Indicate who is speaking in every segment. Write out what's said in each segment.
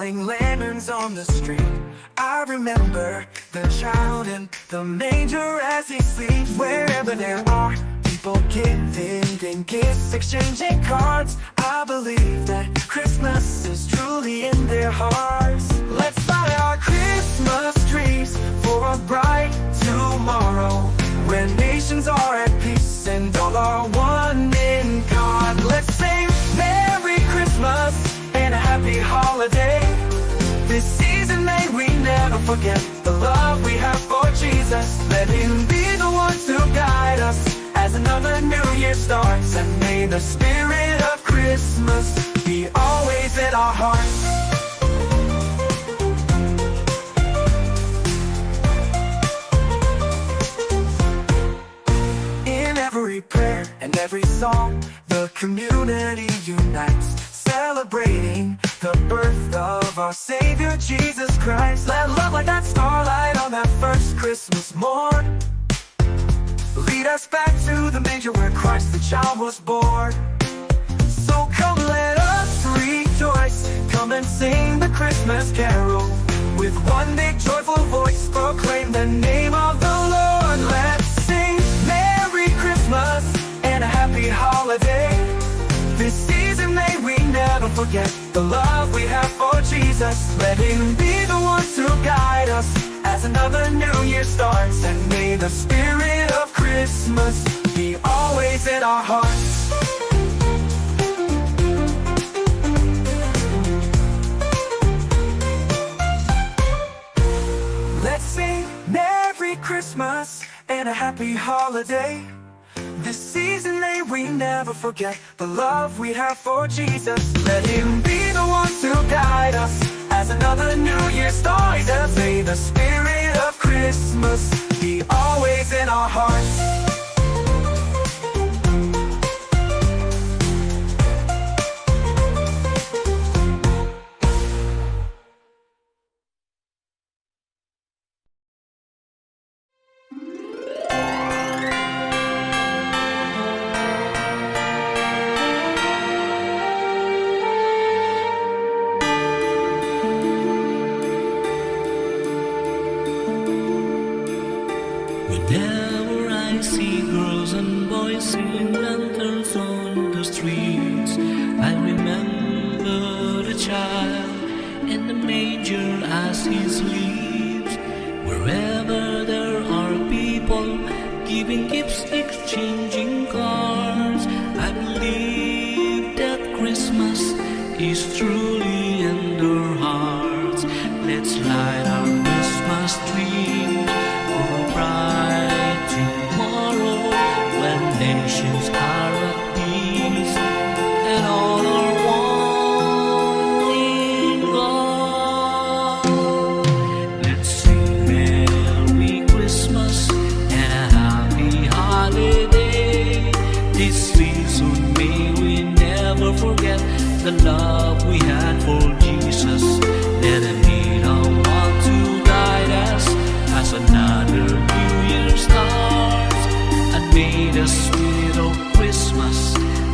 Speaker 1: selling lanterns on the street. I remember the child in the manger as he sleeps. Wherever there are people giving and gifts, exchanging cards, I believe that Christmas is truly in their hearts. Let's buy our Christmas trees for a bright tomorrow, where nations are at peace and all are one in God. Let's sing Merry Christmas and a happy holiday. This season may we never forget the love we have for Jesus. Let Him be the one to guide us as another new year starts. And may the spirit of Christmas be always in our hearts. In every prayer and every song, the community unites, celebrating the birth of our Savior Jesus Christ. Let love like that starlight on that first Christmas morn lead us back to the manger where Christ the child was born. So come let us rejoice, come and sing the Christmas carol. With one big joyful voice proclaim the name of the Lord. Let's sing Merry Christmas and a happy holiday. This season may we never forget the love we have for Jesus. Let Him be the one to guide us as another new year starts. And may the spirit of Christmas be always in our hearts. Let's sing Merry Christmas and a happy holiday. This season may we never forget the love we have for Jesus. Let Him be the one to guide us as another new year starts. And may the spirit of Christmas be always in our hearts.
Speaker 2: Whenever I see girls and boys singing lanterns on the streets, I remember the child in the manger as he sleeps. Wherever there are people giving gifts, exchanging cards, I believe that Christmas is truly in their hearts. Let's light our Christmas tree for a bright tomorrow, when nations are at peace and all are one in God. Let's sing Merry Christmas and a happy holiday. This season may we never forget the love we had for Jesus. Let Him be the one to guide us as another new year starts. And may the spirit of Christmas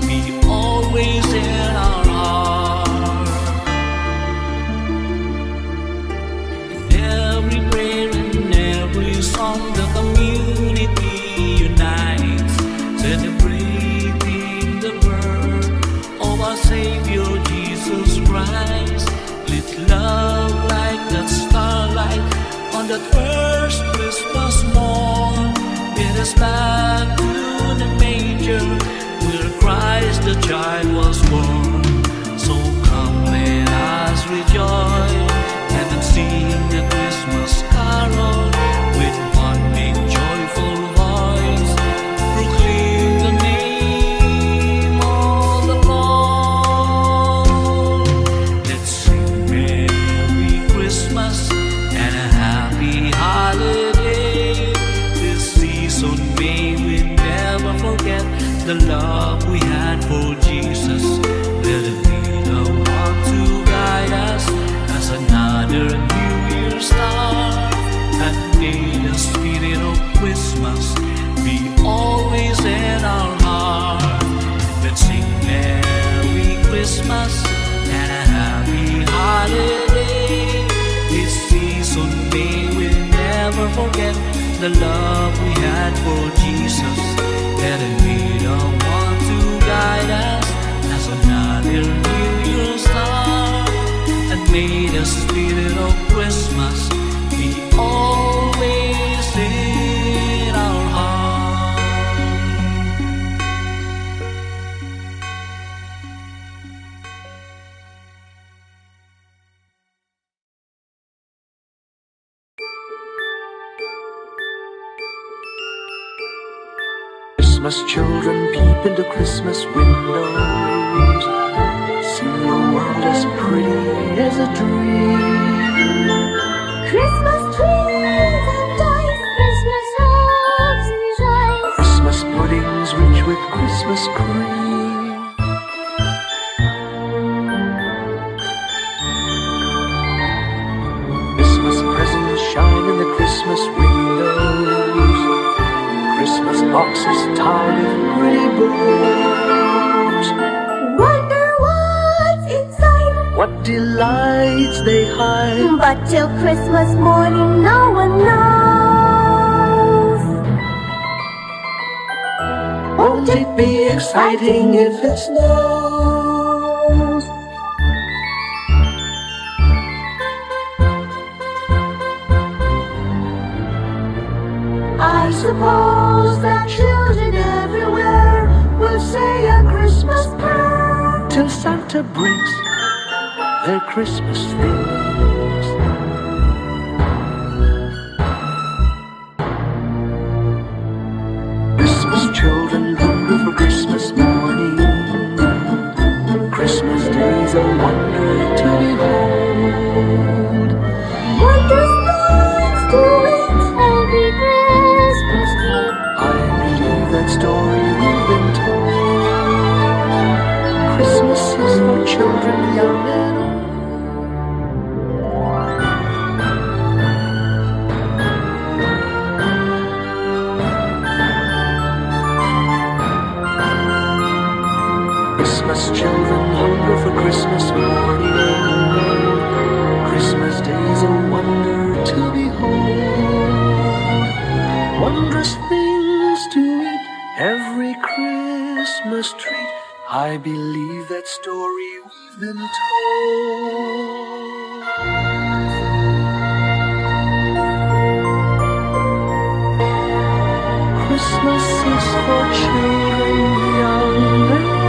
Speaker 2: be always in our heart. In every prayer and every song, the community unites, celebrating the birth of our Savior Jesus Christ. Let love like that starlight on that first Christmas morn get us back to the manger where Christ the child was born. So come let us rejoice and then sing the Christmas carol with one big joyful voice. Proclaim the name of the Lord. Let's sing Merry Christmas and a happy holiday. This season may we never forget the love we had for Jesus. Let Him be the one to guide us as another new year starts. And may the spirit of Christmas be always in our heart. Let's sing Merry Christmas and a happy holiday. never forget the love we had for Jesus. Let Him be the one to guide us as another New Year star. And may the spirit of Christmas be always in our heart.
Speaker 1: Christmas children peep into Christmas windows. See a world as pretty as a dream.
Speaker 3: Christmas trees and toys, Christmas hopes and joys.
Speaker 1: Christmas puddings rich with Christmas cream. Christmas presents shine in the Christmas windows. Christmas boxes tied in pretty bows.
Speaker 3: Wonder what's inside,
Speaker 1: What delights they hide.
Speaker 3: but till Christmas morning no one knows.
Speaker 1: Won't it be exciting if it snows?
Speaker 3: I suppose that children everywhere will say a Christmas prayer.
Speaker 1: Till Santa brings their Christmas things. Christmas children hunger for Christmas morning. Christmas day's a wonder to behold.
Speaker 3: Wondrous things to it every Christmas Eve.
Speaker 1: I believe that story we've been told. Christmas is for children young and old. Christmas children hunger for Christmas morning. Christmas day's a wonder to behold. Wondrous things to eat, every Christmas treat. I believe that story we've been told. Christmas is for children young and old.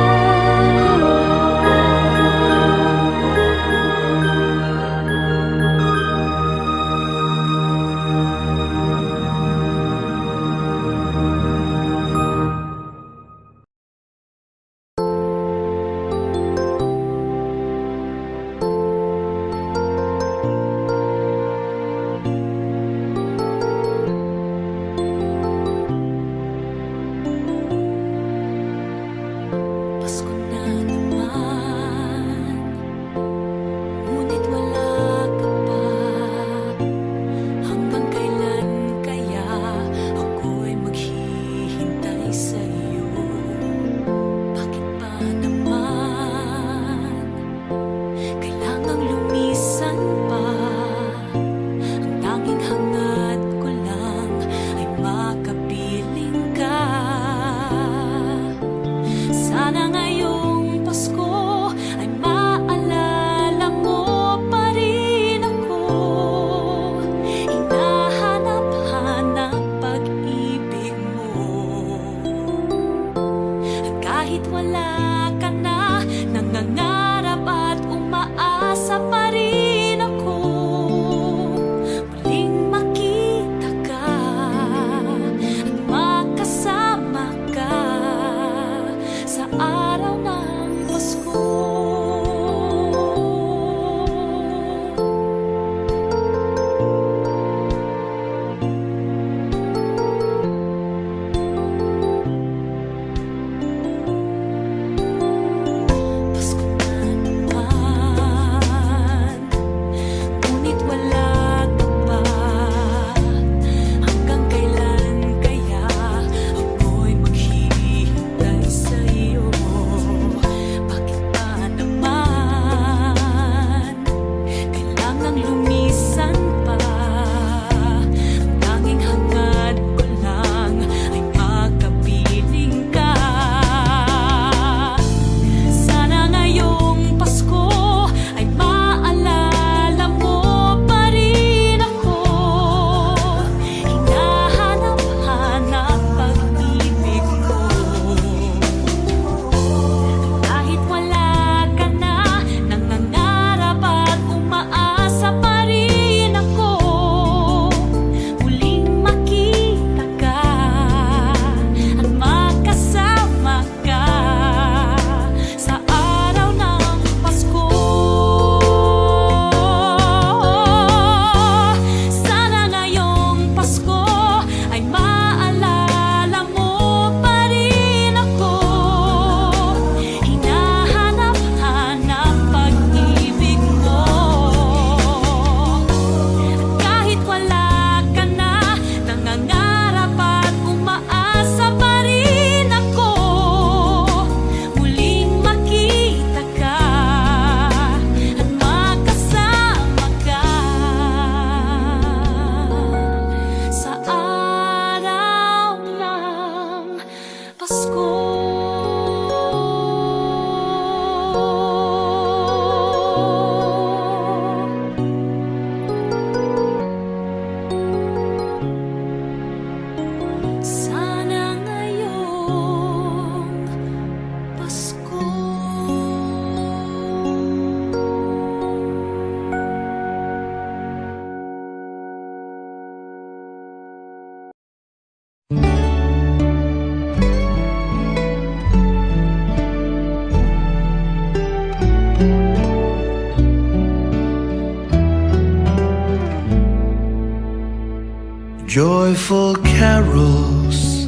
Speaker 4: Joyful carols,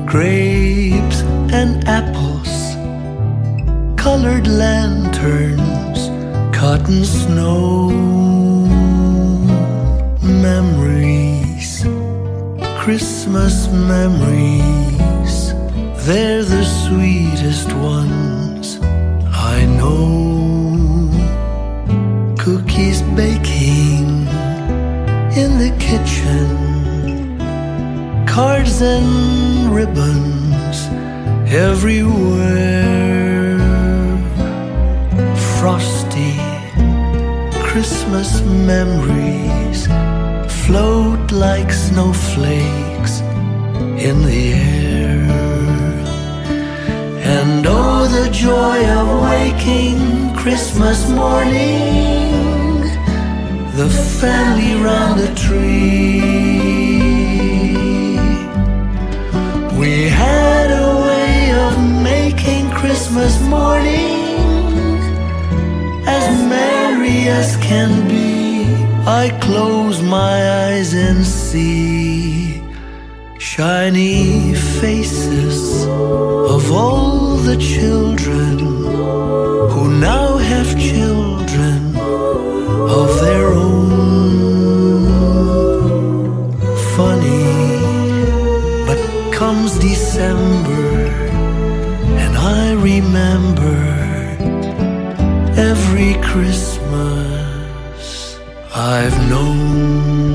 Speaker 4: grapes and apples, colored lanterns, cotton snow, memories, Christmas memories, they're the sweetest ones I know. Cookies baking in the kitchen, cards and ribbons everywhere. Frosty Christmas memories float like snowflakes in the air. And oh, the joy of waking Christmas morning, the family round the tree. We had a way of making Christmas morning as merry as can be. I close my eyes and see shiny faces of all the children who now have children of their own. Funny, but comes December and I remember every Christmas I've known.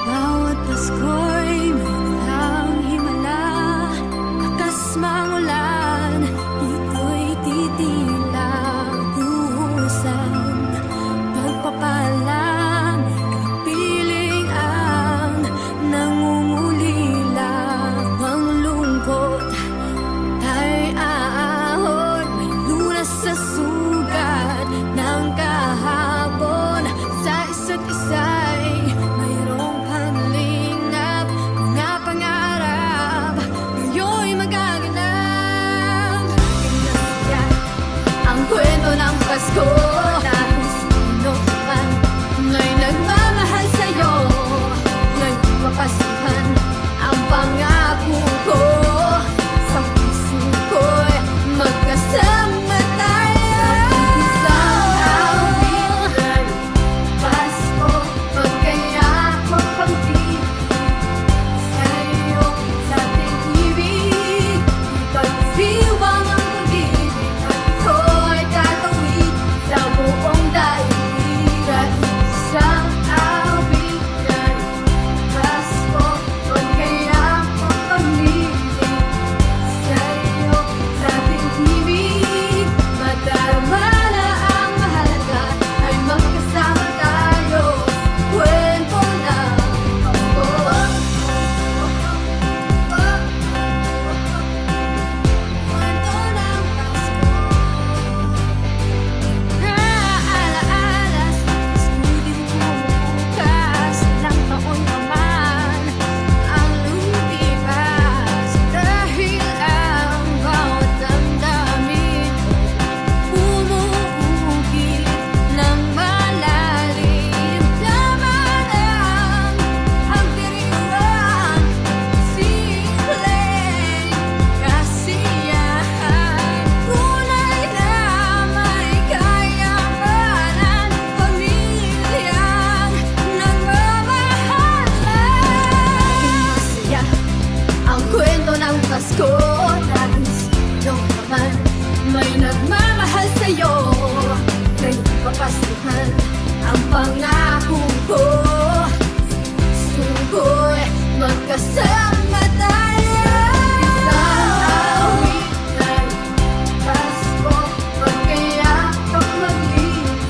Speaker 3: Bawat Pasko'y may himala, lakas mangulan, ito'y titila, duhusang pagpapala, may kapiling ang nangungulila, ang lungkot tayo'y aahon, may lunas sa sugat ng kahapon, sa isa't isa'y mayroong panlingap, mga pangarap, ngayo'y magaganap. Pinasya ang kwento ng Pasko, dahil sino man may nagmamahal sa'yo, ngayong mapasuhan ang pangako ko, sa puso ko'y magkasama tayo. Sa awit ng Pasko, magkayakap ang tinig, sa'yo, sa ating ibig, ipagdiwang ang pag-ibig, at ito'y tatawid sa buong daigdig. At isang awit ng Pasko, magkayakap ang tinig, sa'yo, sa ating ibig, madarama na ang mahalaga, ay magkasama tayo sa kwento ng Pasko. Kwento ng Pasko. Naalaala sa pasulit bumubukas, ilang taon naman ang lumipas, dahil ang bawat damdamin umuukit ng malalim. Laman ang diriwang sikleng kasiyahan, tunay na may kayamanan, pamilyang nagmamahalan. Masaya ang kwento ng Pasko, dahil sino naman may nagmamahal sa'yo, ngayong papasuhan ang pangako ko, puso ko'y magkasama tayo. Isang awit ng Pasko, magkayakap maglilig,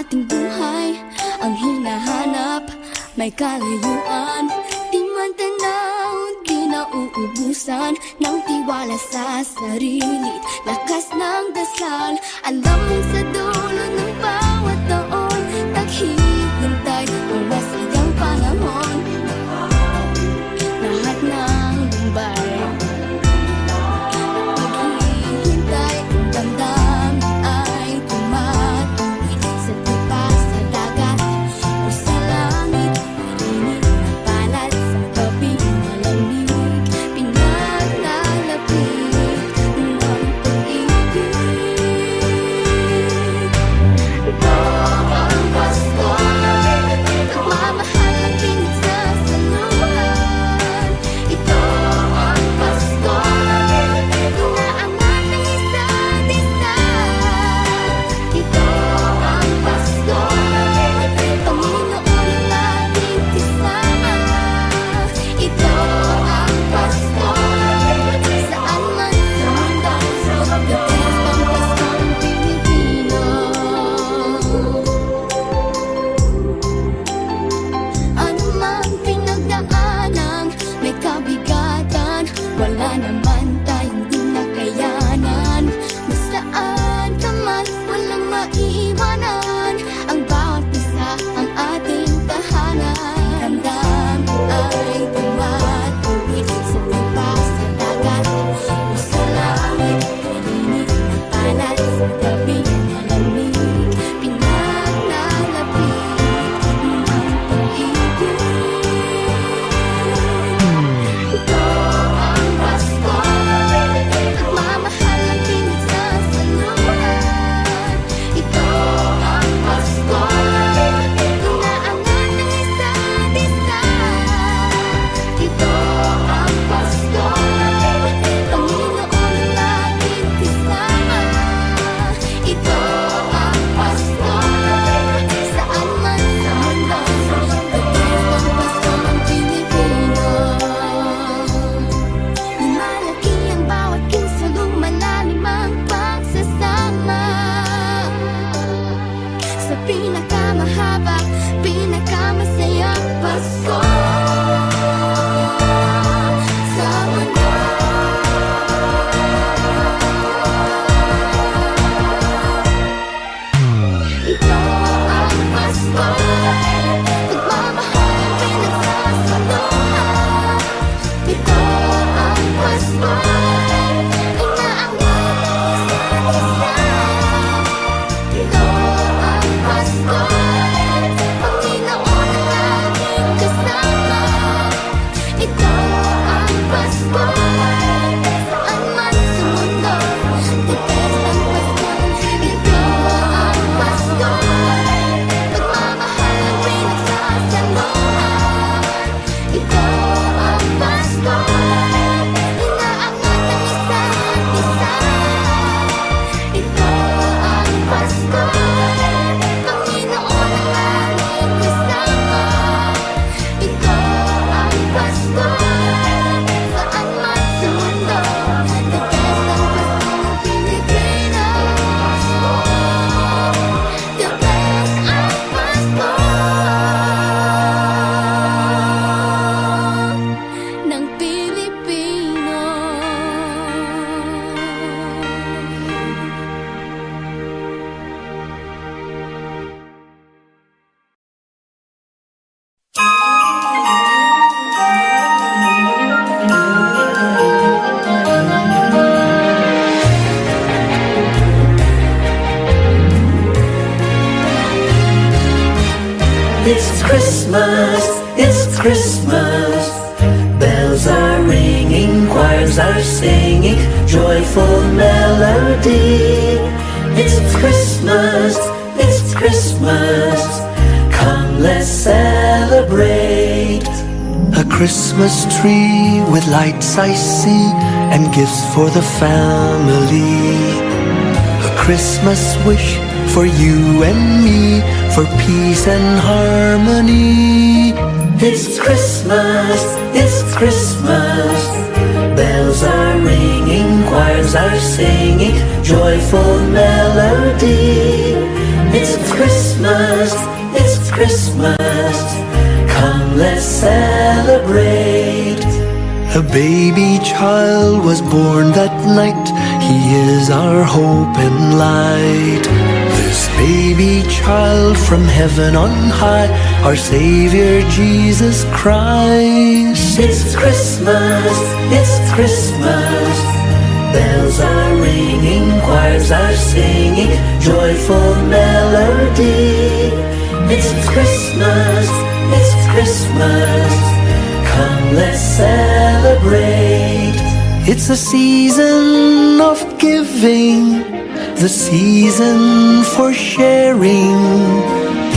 Speaker 3: ating buhay ang hinahanap, may kalayuan. Di man tanaw, di nauubusan ng tiwala sa sarili, lakas ng dasal. Alam mong sa dulo ng bawat taon, naghihintay ang masayang panahon. Lahat ng lumbay, naghihintay, ang damdamin ay tumatuwid sa tipa, sa dagat o sa langit. Init na palad sa gabi, malamig, pinalalapit ng pag-ibig. Ito ang Pasko, nagmamahal ang pinagsasaluhan. Ito ang Pasko, inaangat ang isa't isa. Ito ang Pasko, Panginoon ang laging kasama. Ito ang Pasko, saan man sa mundo, the best ang Paskong Pilipino. Ano mang pinagdaanan, may kabigatan, wala naman tayong di nakayanan. Nasaan ka man, walang maiiwanan, ang bawat isa ang ating tahanan. Ramdam ay tumatuwid sa tipa, sa dagat o sa langit. Init na palad sa gabi, malamig, pinalalapit ng pag-ibig. Ito ang Pasko, nagmamahal ang pinagsasaluhan. Ito ang Pasko, inaangat ang isa't isa. Ito ang Pasko, Panginoon ang laging kasama. Ito ang Pasko, saan man sa mundo, the best ang Paskong Pilipino. Lumalaki ang bawat kilos, lumalalim ang pagsasama. Sa pinakamahaba, pinakamasayang Pasko sa mundo. Ito ang Pasko, nagmamahal ang pinagsasaluhan. Ito ang Pasko, inaangat ang isa't isa. Ito ang Pasko, Panginoon ang laging kasama. Ito ang Pasko, saan man sa mundo, the best ang Pasko. Ito ang Pasko, nagmamahal ang pinagsasaluhan. Ito ang Pasko, inaangat ang isa't isa. Ito ang Pasko, Panginoon ang laging kasama. Ito ang Pasko, saan man sa mundo, the best ang Paskong Pilipino. The best ang Pasko ng Pilipino.
Speaker 4: It's Christmas, it's Christmas. Bells are ringing, choirs are singing, joyful melody. It's Christmas, it's Christmas. Come, let's celebrate. A Christmas tree with lights I see, and gifts for the family. A Christmas wish for you and me, for peace and harmony. It's Christmas, it's Christmas. Bells are ringing, choirs are singing, joyful melody. It's Christmas, it's Christmas. Come, let's celebrate. A baby child was born that night. He is our hope and light. This baby child from heaven on high, our Savior Jesus Christ. It's Christmas, it's Christmas. Bells are ringing, choirs are singing, joyful melody. It's Christmas, it's Christmas. Come, let's celebrate. It's a season of giving, the season for sharing.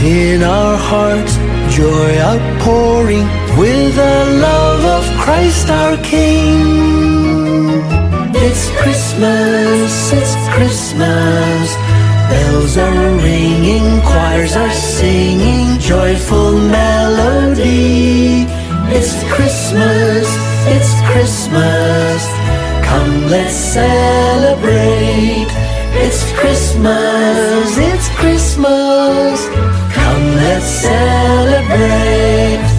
Speaker 4: In our hearts, joy outpouring, with the love of Christ our King. It's Christmas, it's Christmas. Bells are ringing, choirs are singing, joyful melody. It's Christmas, it's Christmas. Come, let's celebrate. It's Christmas, it's Christmas. Come, let's celebrate.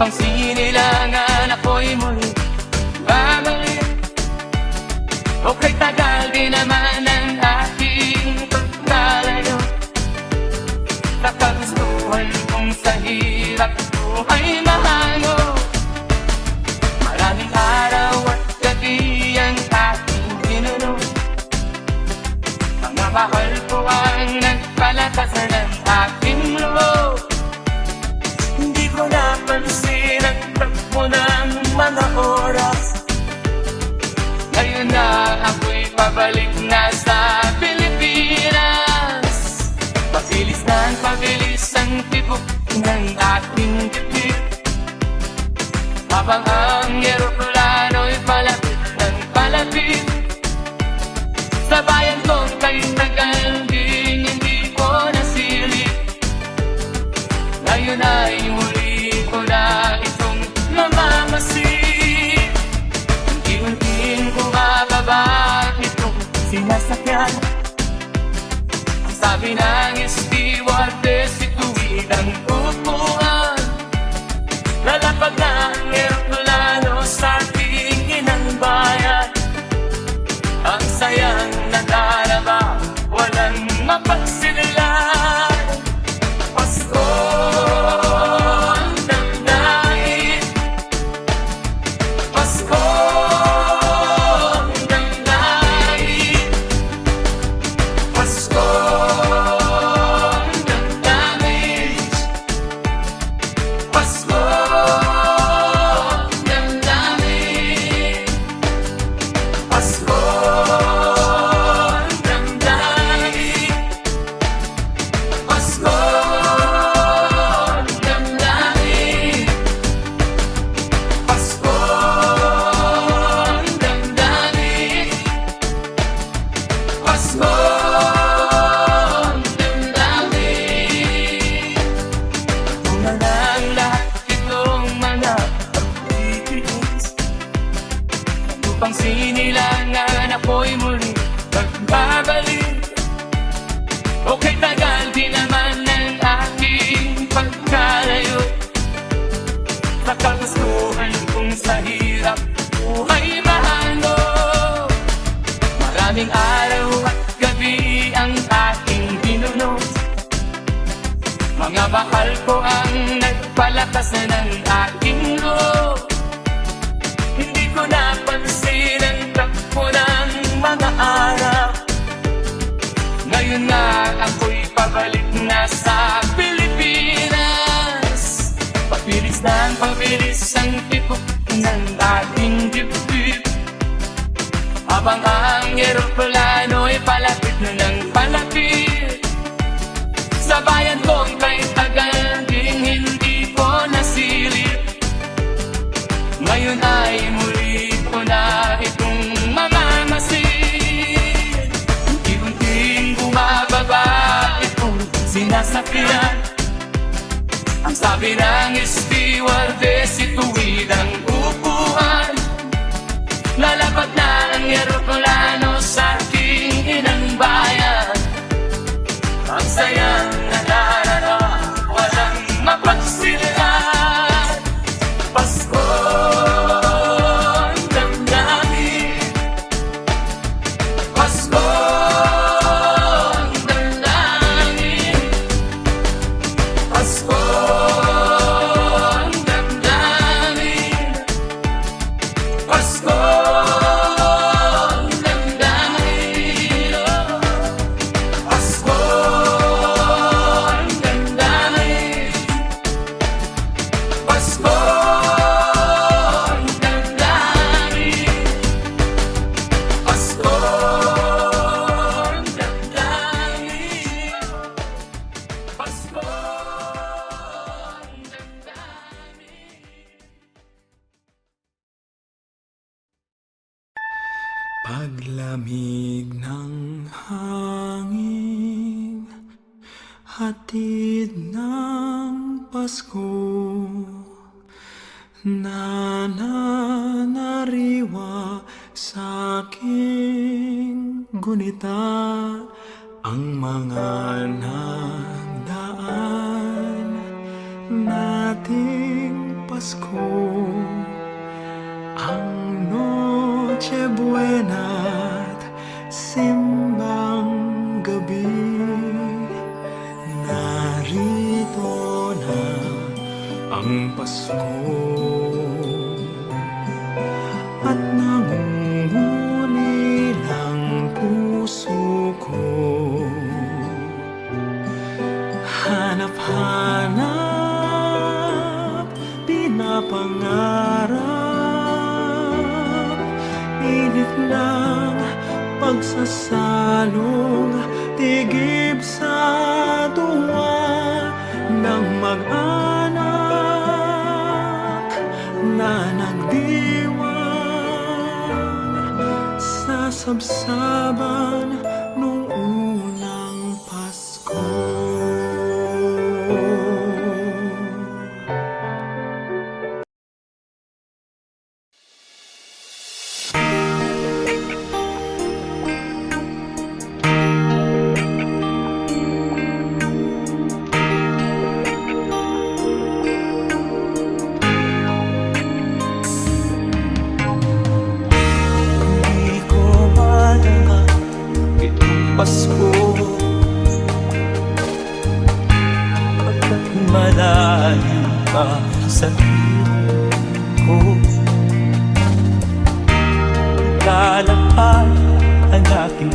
Speaker 2: upang sinilangan ako'y muli babalik. Okay, tagal din naman ang aking pagkalayo. Nakagustuhan kong sa hirap buhay mahango. Maraming araw at gabi ang aking ginuno. Mga mahal ko ang nagpalakasan ng aking loob. Hindi ko napansin ang takbo ng mga oras. Ngayon na ako'y pabalik na sa Pilipinas. Pabilis ang tibok ng ating dibdib. Habang ang eroplano'y palapit ng palapit sa bayan kong kay tagal din hindi ko nasilip. Ngayon ay muli ko na itong namamasid. Unti-unting bumababa itong sinasakyan. Ang sabi ng stewardess, ituwid ang upuan. Lalapag na ang eroplano sa ating inang bayan. Ang sayang nadarama, walang mapagsilan. Pasko ang damdamin. Pasko ang damdamin. Pasko ang damdamin. Pasko ang damdamin. Pasko ang damdamin. Pasko ang damdamin. Pasko ang damdamin. Pasko ang damdamin. Una ng lahat itong mga pagtitiis upang sinilangan ako'y muli magbabalik. Okay, tagal din naman ang aking pagkalayo. Nakagustuhan kong sa hirap buhay mahango. Maraming araw at gabi ang aking binuno. Mga mahal ko ang nagpalakas na ng aking loob. Hindi ko napansin ang takbo ng mga araw. Ngayon na ako'y pabalik na sa Pilipinas. Pabilis ang tibok ng ating dibdib. Habang ang eroplano'y palapit na ng palapit sa bayan kong kay tagal ding hindi ko nasilip. Ngayon ay muli ko na itong mamamasid. Unti-unting bumababa itong sinasakyan. Ang sabi ng stewardess, ituwid ang upuan. Lalapag na ang eroplano sa ating inang bayan. Ang sayang nadarama, walang mapagsilan. Pasko ang damdamin. Pasko ang damdamin. Pasko ang damdamin. Pasko ang damdamin. Pasko ang damdamin. Pasko ang damdamin. Pasko ang damdamin. Pasko ang damdamin.
Speaker 4: Paglamig ng hangin, hatid ng Pasko, nananariwa sa aking gunita ang mga nagdaan nating Pasko, ang Noche Buena't simbang gabi. Narito na ang Pasko at nangunguli ng puso ko. Hanap-hanap, pinapangarap, init ng pagsasalong tigib sa tuwa ng mag-anak na nagdiwang sa sabsaban nung unang Pasko.
Speaker 2: Di ko malaman itong Pasko, pagkat malayo ka sa piling ko. Lalakad ang aking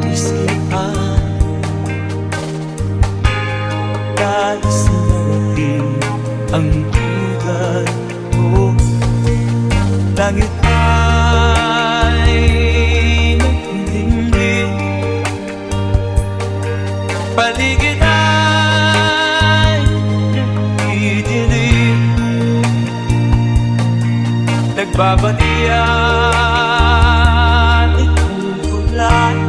Speaker 2: isipan, nais natin ang buhay ko. Langit ay nagdilim, paligid ay nagdidilim, nagbabalian itong ulan,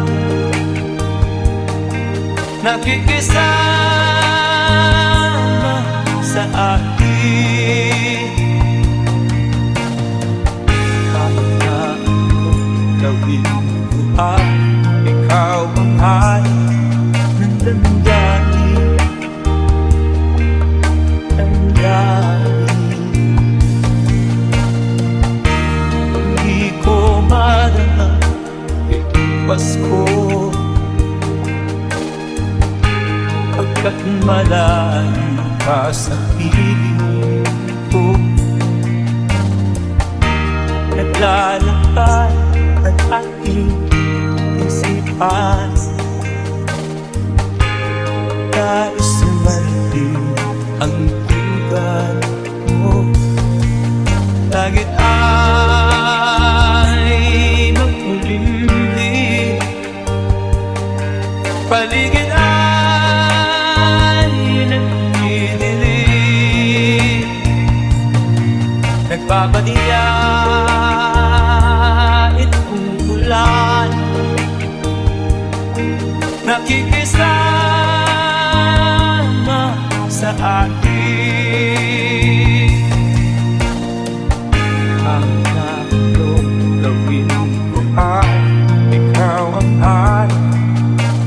Speaker 2: nakikisama sa akin. Gawin buhay, ikaw ang hari ng damdamin, damdamin. Hindi ko marahang itong Pasko, pagkat malayo ka sa piling ko. Naglalakad ang aking isipan, nais sumaling ang tugan mo. Langit ay makulimlim, paligid ay nagdidilim, nagbabalian itong ulan, nakikisama sa akin. Ang nakulong gawin ko ay ikaw ang hari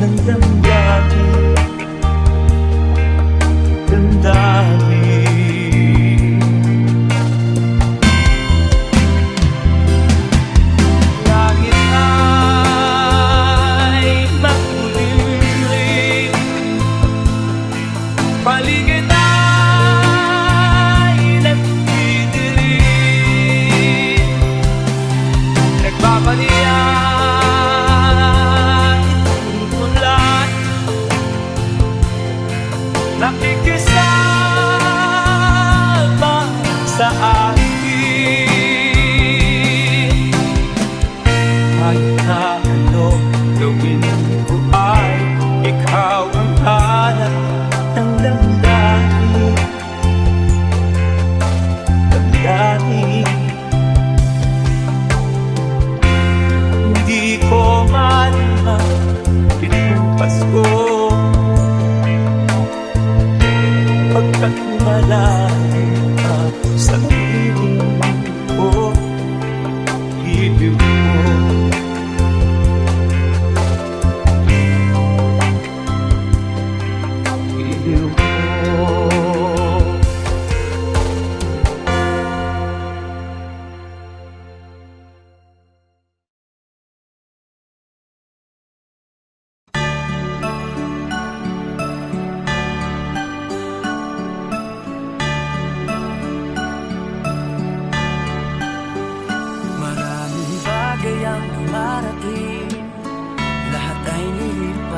Speaker 2: ng damdamin, damdamin. Langit ay makulimlim, paligid ay nagdidilim, nagbabalian itong ulan, nakikisama sa akin. Kahit na ano gawin ko ay ikaw ang hanap ng damdamin, damdamin. Hindi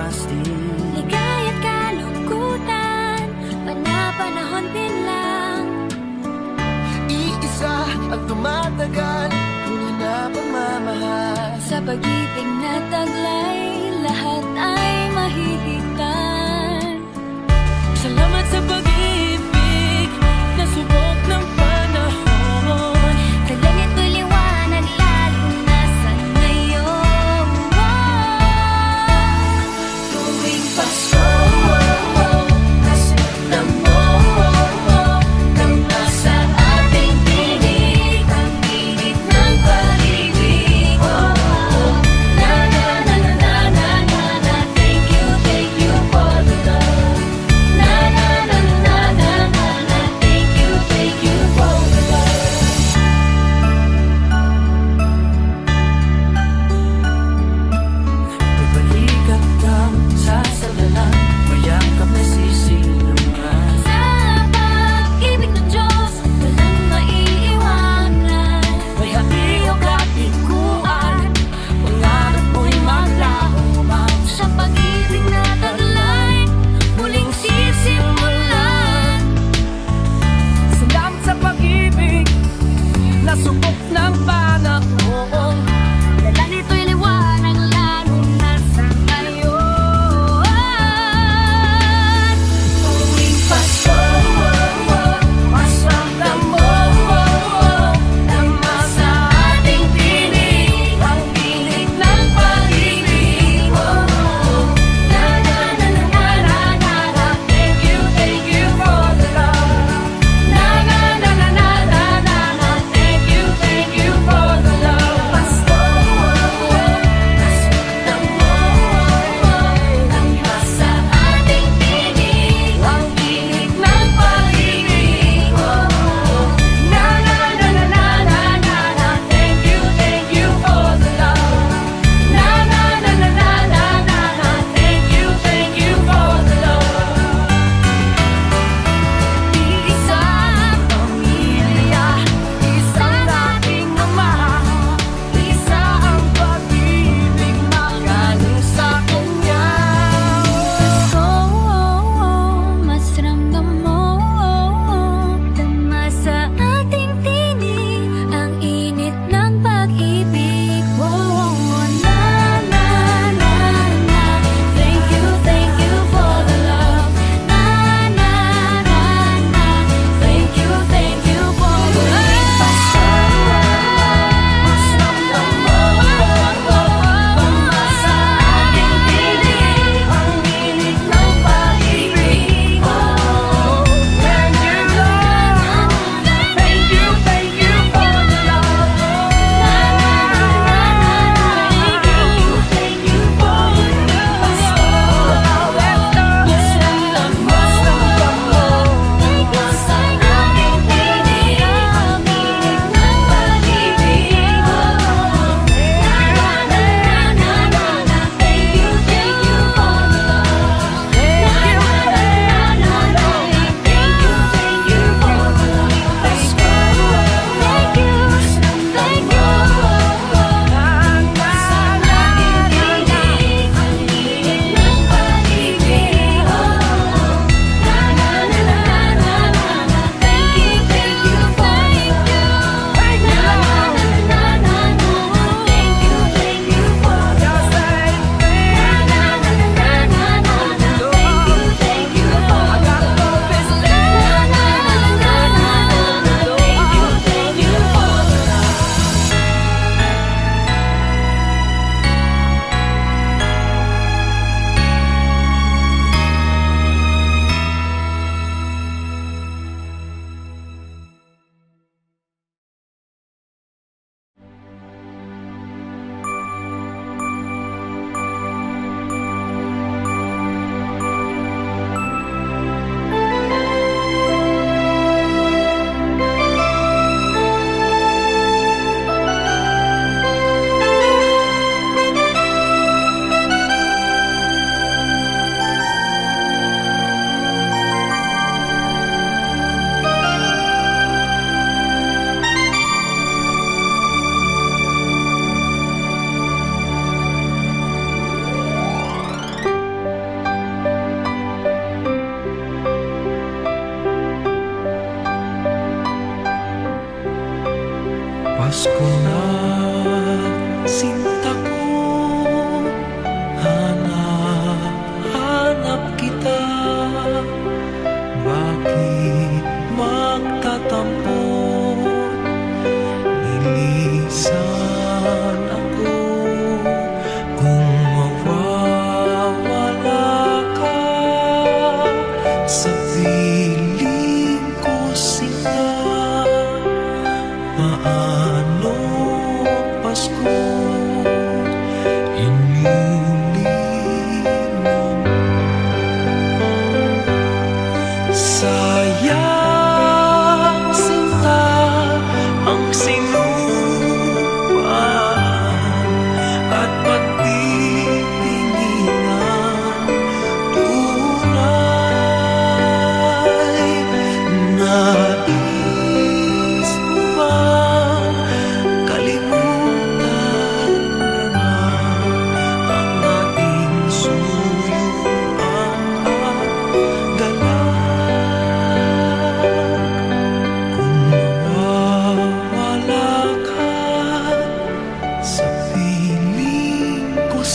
Speaker 2: everlasting.
Speaker 3: Ligaya't kalungkutan, panapanahon din lang.
Speaker 1: Iisa ang tumatagal, tunay na pagmamahal.
Speaker 3: Sa pag-ibig na taglay, lahat ay mahihigtan.
Speaker 2: Salamat sa pag-ibig na subok ng panahon.
Speaker 3: Talangit ko'y liwanag, lalo na sa ngayon.
Speaker 2: Tuwing Pasko, kasi alam mo nang nasa ating tinig ang init ng pag-ibig. Na na na na na na na na, thank you for the love. Na na na na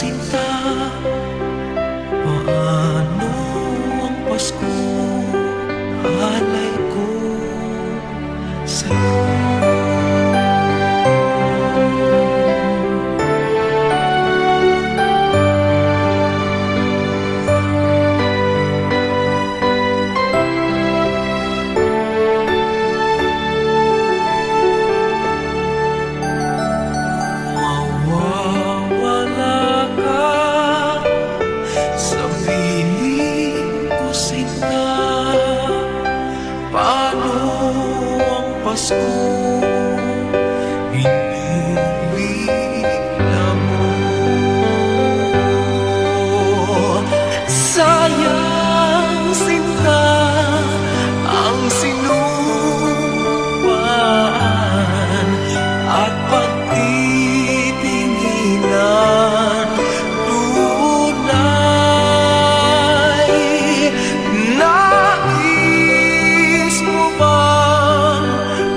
Speaker 2: sinta, paano ang Pasko? Alay ko sa'yo. Mawawala ka sa piling ko, sinta. Paano ang Pasko? Inilila mo. Sayang, sinta, ang sinumpaan at pagtitinginan. Tunay, nais mo bang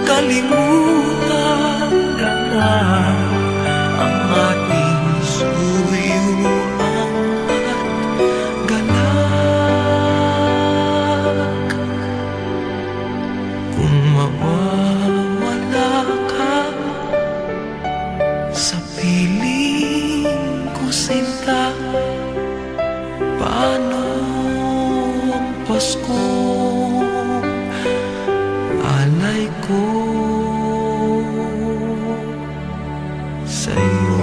Speaker 2: kalimutan ka na ang ating suyuan at galak? Kung mawawala ka sa piling ko, sinta, paano ang Pasko? Alay ko sa'yo.